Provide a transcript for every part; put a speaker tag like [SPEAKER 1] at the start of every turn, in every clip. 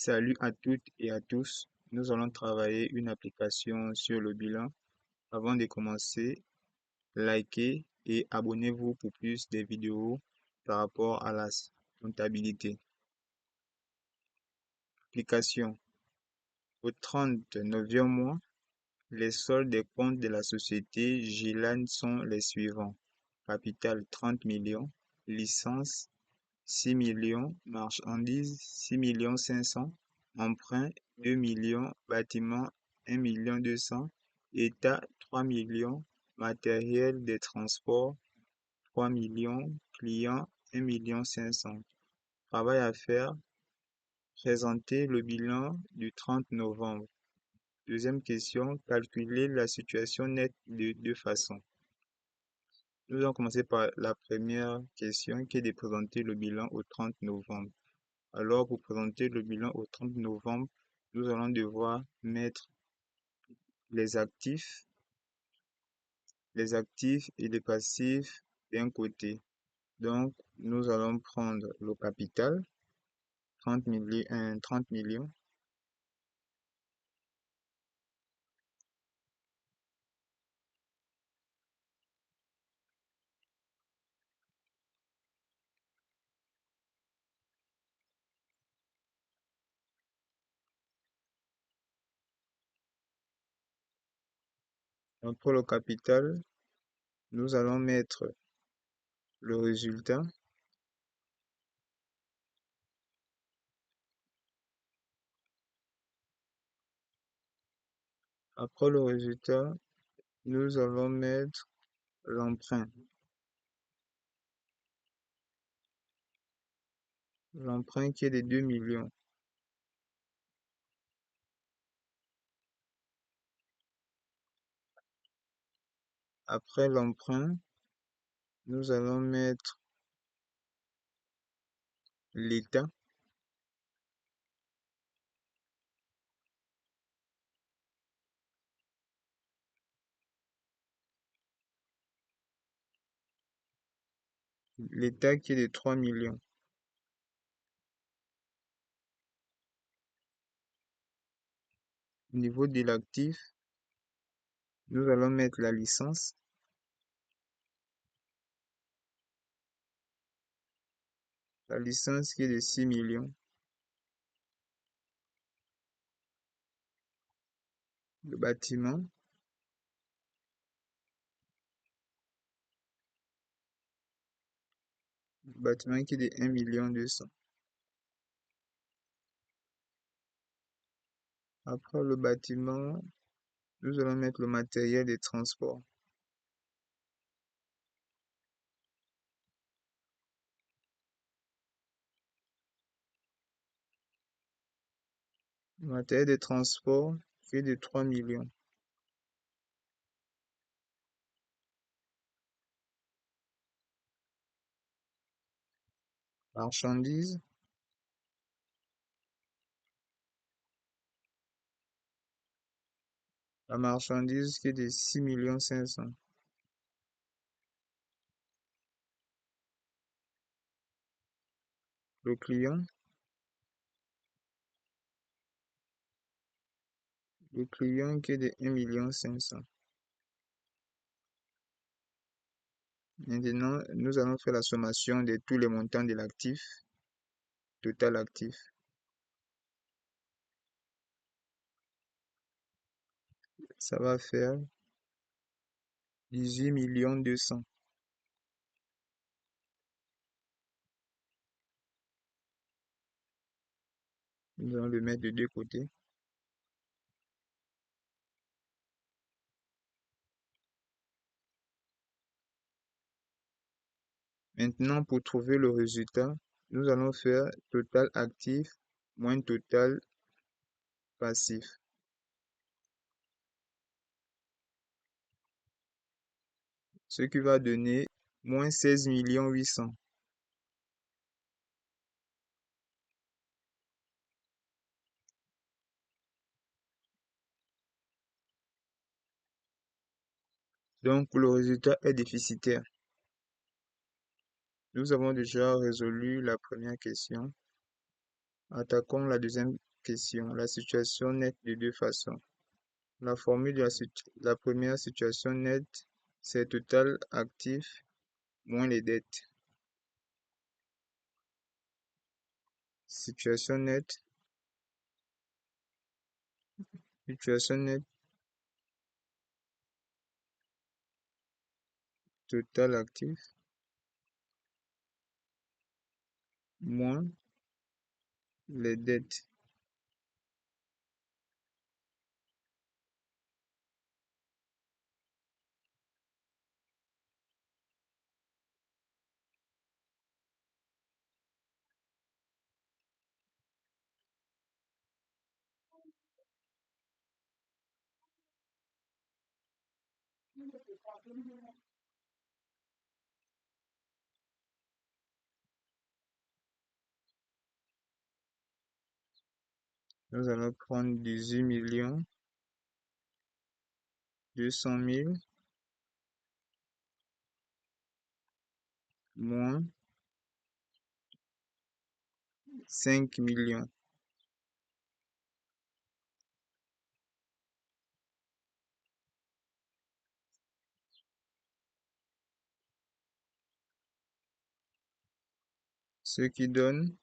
[SPEAKER 1] Salut à toutes et à tous. Nous allons travailler une application sur le bilan. Avant de commencer, likez et abonnez-vous pour plus de vidéos par rapport à la comptabilité. Application. Au 39e mois, les soldes des comptes de la société Gilan sont les suivants. Capital 30 millions, licence 6 millions, marchandises 6 millions 500, emprunt 2 millions, bâtiment 1 million 200, état 3 millions, matériel de transport 3 millions, client 1 million 500. Travail à faire, présenter le bilan du 30 novembre. Deuxième question, calculer la situation nette de deux façons. Nous allons commencer par la première question qui est de présenter le bilan au 30 novembre. Alors, pour présenter le bilan au 30 novembre, nous allons devoir mettre les actifs et les passifs d'un côté. Donc, nous allons prendre le capital, 30 millions. Donc, pour le capital, nous allons mettre le résultat. Après le résultat, nous allons mettre l'emprunt. L'emprunt qui est de 2 millions. Après l'emprunt, nous allons mettre l'état. L'état qui est de 3 millions. Au niveau de l'actif, nous allons mettre la licence. La licence qui est de 6 millions. Le bâtiment. Le bâtiment qui est de 1 million 200. Après le bâtiment, nous allons mettre le matériel de transport. Le matériel de transport qui est de 3 millions. Marchandises. La marchandise qui est de 6 millions 500. Le client. Le client qui est de 1 million 500. Maintenant, nous allons faire la sommation de tous les montants de l'actif, total actif. Ça va faire 18 millions 200. Nous allons le mettre de deux côtés. Maintenant, pour trouver le résultat, nous allons faire total actif moins total passif. Ce qui va donner moins 16 millions 800. Donc, le résultat est déficitaire. Nous avons déjà résolu la première question. Attaquons la deuxième question. La situation nette de deux façons. La formule de la première situation nette, c'est total actif moins les dettes. Situation nette, situation nette, total actif moins les dettes. Nous allons prendre 18 millions 200 000 moins 5 millions. Ce qui donne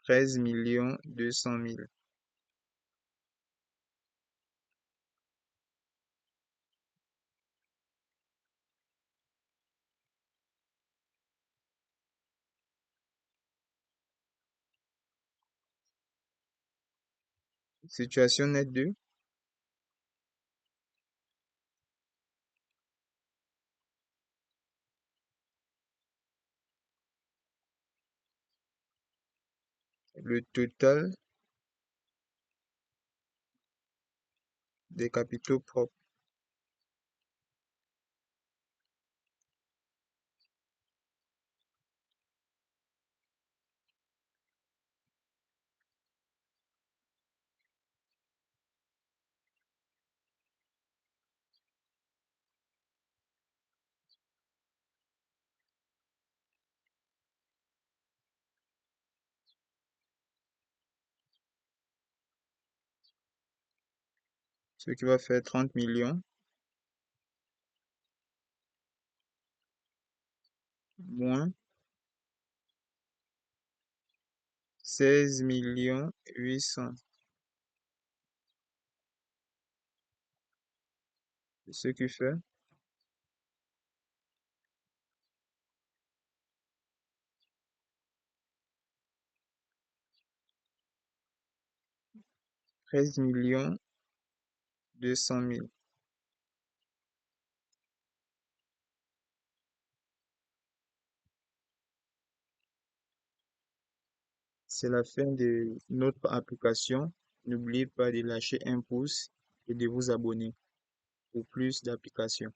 [SPEAKER 1] 13 millions 200 000. Situation nette 2. Le total des capitaux propres. Ce qui va faire 30 millions moins 16 millions 800. Ce qui fait 13 millions 200 000. C'est la fin de notre application. N'oubliez pas de lâcher un pouce et de vous abonner pour plus d'applications.